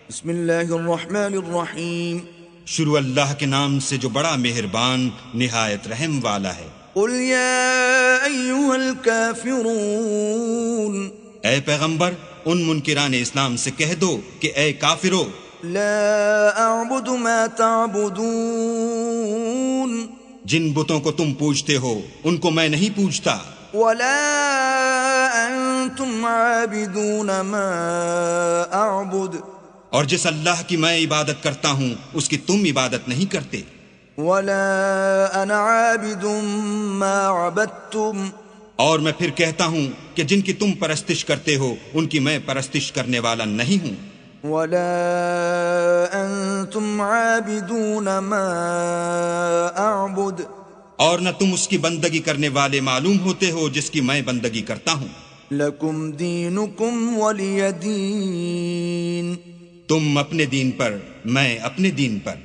بسم اللہ الرحمن الرحیم شروع اللہ کے نام سے جو بڑا مہربان نہایت رحم والا ہے۔ قل یا ایھا الکافرون، اے پیغمبر ان منکران اسلام سے کہہ دو کہ اے کافرو، لا اعبد ما تعبدون، جن بتوں کو تم پوجتے ہو ان کو میں نہیں پوجتا، ولا انتم عابدون ما اعبد، اور جس اللہ کی میں عبادت کرتا ہوں اس کی تم عبادت نہیں کرتے، ولا انا عابد ما عبدتم، اور میں پھر کہتا ہوں کہ جن کی تم پرستش کرتے ہو ان کی میں پرستش کرنے والا نہیں ہوں، ولا انتم عابدون ما اعبد، اور نہ تم اس کی بندگی کرنے والے معلوم ہوتے ہو جس کی میں بندگی کرتا ہوں۔ لکم دینکم ولی دین، تم اپنے دین پر، میں اپنے دین پر۔